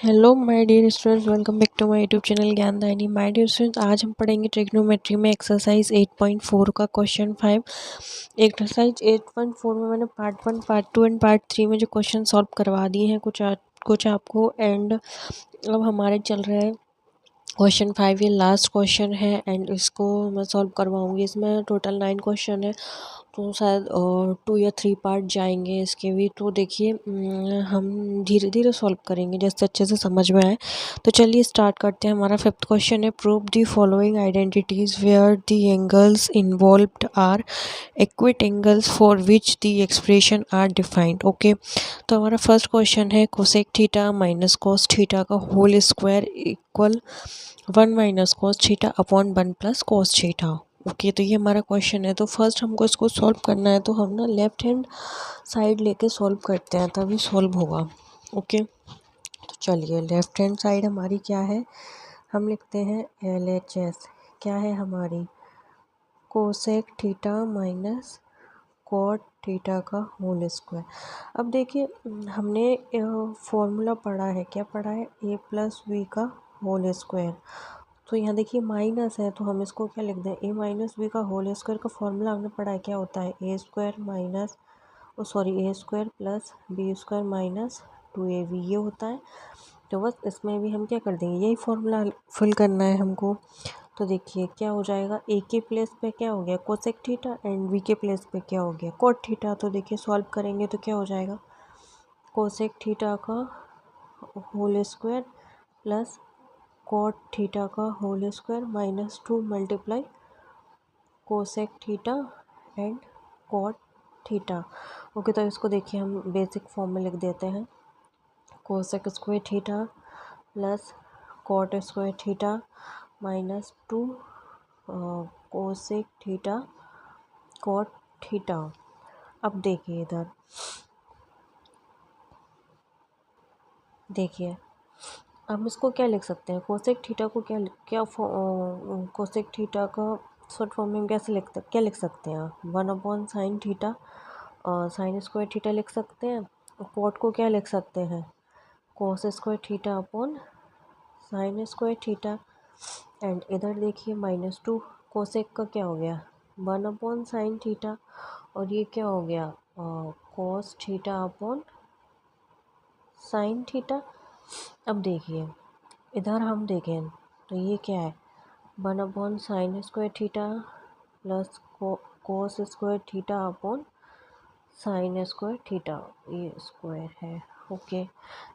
Hello my dear students, welcome back to my YouTube channel Gyandayini. My dear students, आज हम पढ़ेंगे trigonometry में exercise 8.4 का क्वेश्चन 5। एक्सरसाइज 8.4 में मैंने पार्ट 1, पार्ट 2 एंड पार्ट 3 में जो क्वेश्चन सॉल्व करवा दिए हैं कुछ आपको। एंड अब हमारे चल रहा है क्वेश्चन 5। ये लास्ट क्वेश्चन है एंड इसको मैं सॉल्व करवाऊंगी। इसमें टोटल 9 क्वेश्चन है, तो शायद 2 या 3 पार्ट जाएंगे इसके भी। तो देखिए हम धीरे धीरे सॉल्व करेंगे जैसे अच्छे से समझ में आए। तो चलिए स्टार्ट करते हैं। हमारा 5th क्वेश्चन है, prove the following identities where the angles involved are acute angles for which the expression are defined. Okay, तो हमारा फर्स्ट क्वेश्चन है cosec theta minus cos theta का whole square equal 1 minus cos theta upon 1 plus cos theta. Okay, तो ये हमारा question है। तो first हमको इसको सॉल्व करना है, तो हम ना लेफ्ट हैंड साइड लेके सॉल्व करते हैं तभी सॉल्व होगा। ओके, तो चलिए लेफ्ट हैंड साइड हमारी क्या है, हम लिखते हैं LHS। क्या है हमारी, cosec theta minus cot theta का होल स्क्वायर। अब देखिए हमने फॉर्मूला पढ़ा है, क्या पढ़ा है, a प्लस वी का होल स्क्वायर। तो यहाँ देखिए माइनस है, तो हम इसको क्या लिख दें, a माइनस वी का होल स्क्वायर का फॉर्मूला हमने पढ़ा है, क्या होता है, a square minus a square plus b square minus 2ab, ये होता है। तो बस इसमें भी हम क्या कर देंगे, यही फॉर्मूला फिल करना है हमको। तो देखिए क्या हो जाएगा, ए के प्लेस पे क्या हो गया कोसेक थीटा एंड वी के प्लेस पे क्या हो गया कॉट थीटा। तो देखिए सॉल्व करेंगे तो क्या हो जाएगा, कोसेक थीटा का whole square plus cot theta का whole square minus 2 multiply cosec theta and cot theta. Okay, तो इसको देखिए हम बेसिक फॉर्म में लिख देते हैं, cosec square theta plus cot square theta minus 2 cosec theta cot theta. अब देखिए इधर, देखिए हम इसको क्या लिख सकते हैं, कोसेक थीटा को कोसेक थीटा का शॉर्ट फॉर्म में हम क्या लिख सकते हैं, 1 upon sine theta, sign square theta लिख सकते हैं। कॉट को क्या लिख सकते हैं, cos square theta upon sine square theta. And इधर देखिए -2 कोसेक का क्या हो गया, 1 अपॉन साइन थीटा, और ये क्या हो गया, cos theta upon sine theta. अब देखिए इधर हम देखें तो ये क्या है, 1 upon sine square theta plus cos square theta upon sine square theta, ये स्क्वायर है। ओके,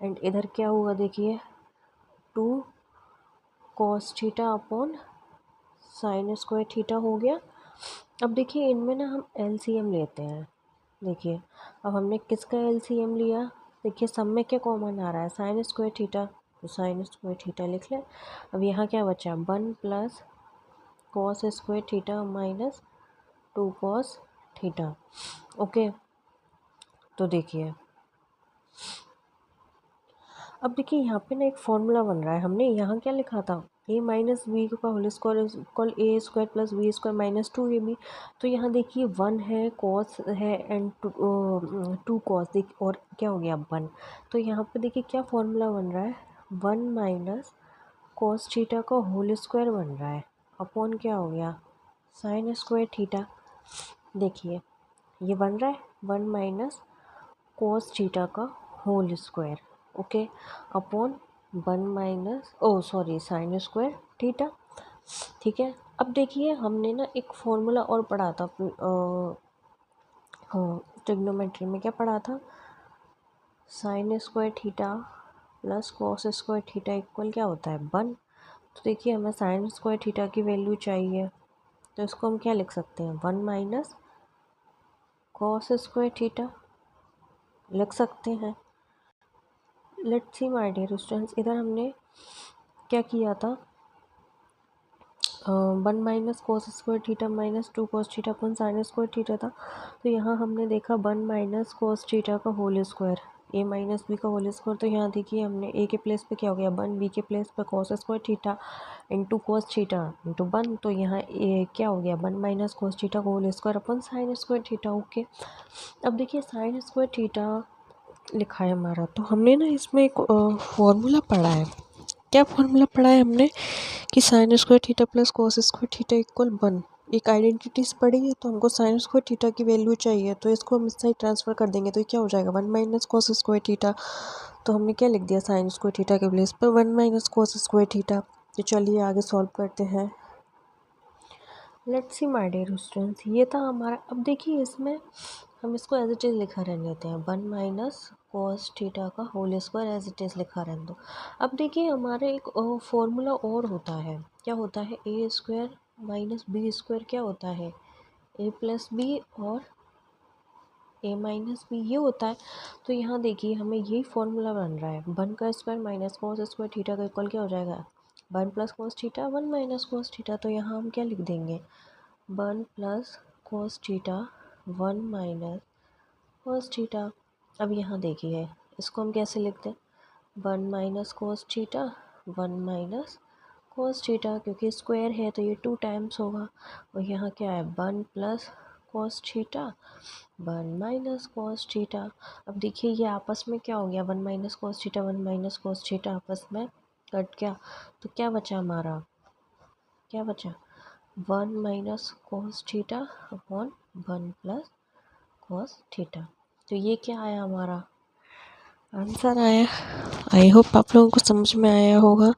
एंड इधर क्या हुआ देखिए, 2 cos theta upon sine square theta हो गया। अब देखिए इनमें ना हम LCM लेते हैं। देखिए अब हमने किसका LCM लिया, देखिए सब में क्या कॉमन आ रहा है, साइन स्क्वायर थीटा, तो साइन स्क्वायर थीटा लिख लें। अब यहाँ क्या बचा, 1 plus cos square theta minus 2 cos theta. Okay, तो देखिए अब देखिए यहाँ पे ना एक फॉर्मूला बन रहा है, हमने यहाँ क्या लिखा था, a माइनस वी का whole square equal a square plus b square minus 2ab। तो यहाँ देखिए 1 है, कॉस है एंड 2 कॉस, देखिए और क्या हो गया 1। तो यहाँ पे देखिए क्या फॉर्मूला बन रहा है, 1 माइनस कॉस थीटा का होल स्क्वायर बन रहा है अपॉन क्या हो गया, साइन स्क्वायर थीटा। देखिए ये बन रहा है 1 माइनस कॉस थीटा का whole square, okay, upon 1 minus sine square theta. ठीक है, अब देखिए हमने ना एक फॉर्मूला और पढ़ा था, ट्रिग्नोमेट्री में क्या पढ़ा था, sign square theta plus cos square theta equal क्या होता है 1। तो देखिए हमें साइन स्क्वायर थीटा की वैल्यू चाहिए, तो इसको हम क्या लिख सकते हैं, 1 माइनस कॉस स्क्वायर थीटा लिख सकते हैं। Let's see my dear students, इधर हमने क्या किया था, 1 minus cos square theta minus 2 cos theta upon sine square theta था। तो यहाँ हमने देखा 1 माइनस कॉस थीटा का whole square, a minus b का होल स्क्वायर। तो यहाँ देखिए हमने a के प्लेस पे क्या हो गया 1, b के प्लेस पे cos square theta into cos theta into 1। तो यहाँ a क्या हो गया 1 माइनस कॉस थीटा का whole square upon sine square theta. Okay, अब देखिए साइन स्क्वायर थीटा लिखा है हमारा। तो हमने ना इसमें एक फॉर्मूला पढ़ा है। क्या फॉर्मूला पढ़ा है हमने कि sign square theta plus cos square theta equal 1। एक आइडेंटिटीज पढ़ी है, तो हमको साइन स्क्वायर थीटा की वैल्यू चाहिए, तो इसको हम इस साइड ट्रांसफर कर देंगे, तो ये क्या हो जाएगा 1 माइनस कॉस स्क्वायर थीटा। तो हमने क्या लिख दिया साइन स्क्वायर थीटा के प्लेस पर 1 माइनस कॉस स्क्वायर थीटा। तो चलिए आगे सॉल्व करते हैं। Let's see my dear students, ये था हमारा। अब देखिए इसमें हम इसको एज इट इज़ लिखा रहने देते हैं, 1 माइनस कॉस थीटा का whole square as it is लिखा रहने दो। अब देखिए हमारे एक फॉर्मूला और होता है। क्या होता है? A square minus B square क्या होता है? ए प्लस बी और ए माइनस बी, ये होता है। तो यहाँ देखिए हमें यही फॉर्मूला बन रहा है, 1 का square minus cos square theta का इक्वल क्या हो जाएगा 1 plus cos theta 1 minus cos theta. तो यहाँ हम क्या लिख देंगे 1 plus cos theta 1 minus cos theta. अब यहाँ देखिए इसको हम कैसे लिखते हैं 1 minus cos theta 1 minus cos theta, क्योंकि स्क्वायर है तो ये 2 टाइम्स होगा। और यहाँ क्या है 1 plus cos theta 1 minus cos theta. अब देखिए ये आपस में क्या हो गया 1 minus cos theta 1 minus cos theta आपस में कट गया। तो क्या बचा हमारा, क्या बचा 1 minus cos theta upon 1 plus cos theta. तो ये क्या आया हमारा आंसर आया। आई होप आप लोगों को समझ में आया होगा।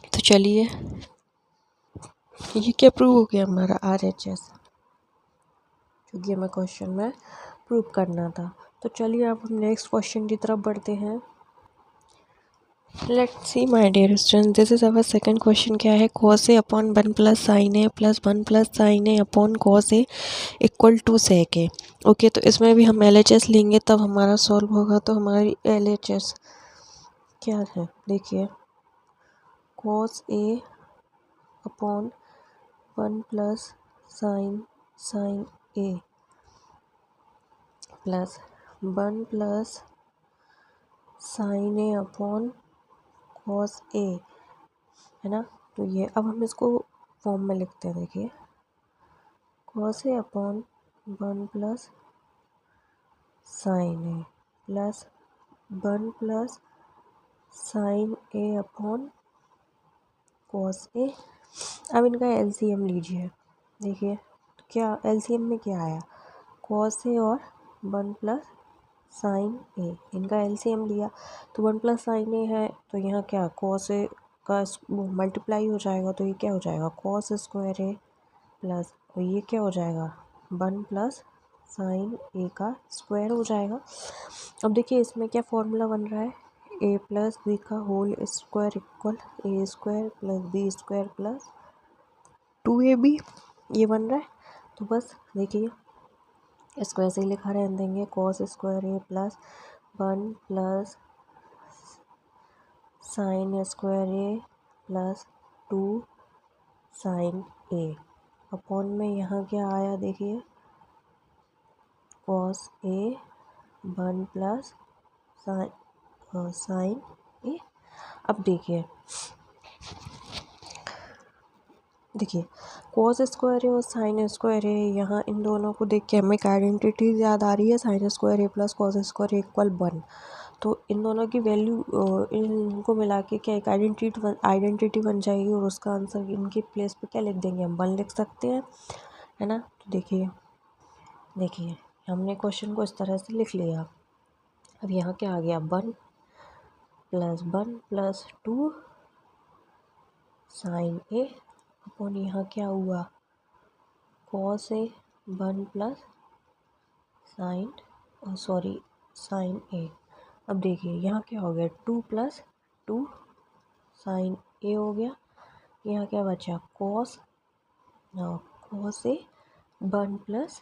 तो चलिए ये क्या प्रूव हो गया हमारा RHS, क्योंकि हमें क्वेश्चन में प्रूव करना था। तो चलिए अब हम नेक्स्ट क्वेश्चन की तरफ बढ़ते हैं। Let's see my dear student, this is our second question. क्या है? cos a upon 1 plus sine a plus 1 plus sine a upon cos a equal to sec a। Okay, तो इसमें भी हम LHS लेंगे तब हमारा सॉल्व होगा। तो हमारी LHS क्या है? देखिए cos a upon 1 plus sine a plus 1 plus sine a upon cos a, है ना। तो ये अब हम इसको फॉर्म में लिखते हैं। देखिए cos A upon 1 plus sine a plus 1 plus sine a upon cos ए। अब इनका LCM लीजिए। देखिए तो क्या LCM में क्या आया कॉस ए और 1 प्लस साइन ए, इनका LCM लिया तो 1 प्लस साइन ए है, तो यहाँ क्या कॉस ए का मल्टीप्लाई हो जाएगा, तो ये क्या हो जाएगा कॉस स्क्वायर ए प्लस, और ये क्या हो जाएगा 1 प्लस साइन ए का स्क्वायर हो जाएगा। अब देखिए इसमें क्या फॉर्मूला बन रहा है ए प्लस बी का whole square equal a square plus b square plus 2ab, ये बन रहा है। तो बस देखिए इसको ऐसे ही लिखा रहने देंगे cos square A plus 1 plus sine square A plus 2 sign a upon में यहाँ क्या आया देखिए कॉस ए 1 प्लस साइन ए। अब देखिए कॉस स्क्वायर है और साइन स्क्वायर है, यहाँ इन दोनों को देख के हमें एक आइडेंटिटी याद आ रही है साइन स्क्वायर ए प्लस कॉस स्क्वायर ए इक्वल 1। तो इन दोनों की वैल्यू इनको मिला के क्या एक आइडेंटिटी बन जाएगी, और उसका आंसर इनके प्लेस पे क्या लिख देंगे हम 1 लिख सकते हैं, है ना। तो देखिए हमने क्वेश्चन को इस तरह से लिख लिया। अब यहाँ क्या आ गया 1 प्लस 2 साइन ए अपॉन यहाँ क्या हुआ कॉस ए 1 प्लस साइन ए। अब देखिए यहाँ क्या हो गया 2 प्लस 2 साइन ए हो गया। यहाँ क्या बचा कॉस ए 1 प्लस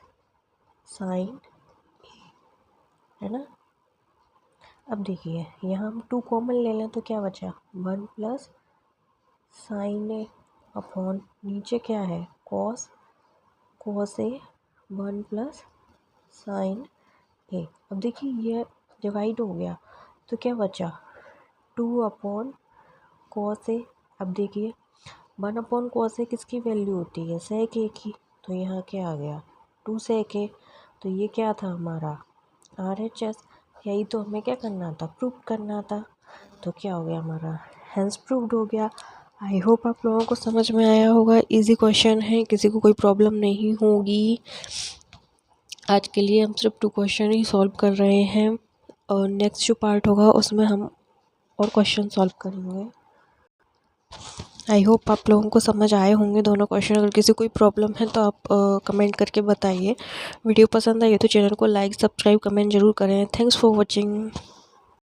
साइन ए, है ना। अब देखिए यहाँ हम 2 कॉमन ले लें तो क्या बचा 1 प्लस साइन ए अपॉन नीचे क्या है कॉस ए 1 प्लस साइन ए। अब देखिए ये डिवाइड हो गया तो क्या बचा 2 अपॉन कॉस ए। अब देखिए 1 अपॉन कॉस ए किसकी वैल्यू होती है सेक ए की, तो यहाँ क्या आ गया 2 सेक ए। तो ये क्या था हमारा RHS। यही तो हमें क्या करना था, प्रूव करना था। तो क्या हो गया हमारा, हेंस प्रूव्ड हो गया। आई होप आप लोगों को समझ में आया होगा। इजी क्वेश्चन है, किसी को कोई प्रॉब्लम नहीं होगी। आज के लिए हम सिर्फ 2 क्वेश्चन ही सॉल्व कर रहे हैं और नेक्स्ट जो पार्ट होगा उसमें हम और क्वेश्चन सॉल्व करेंगे। आई होप आप लोगों को समझ आए होंगे दोनों क्वेश्चन। अगर किसी कोई प्रॉब्लम है तो आप कमेंट करके बताइए। वीडियो पसंद आई तो चैनल को लाइक, सब्सक्राइब, कमेंट जरूर करें। Thanks for watching.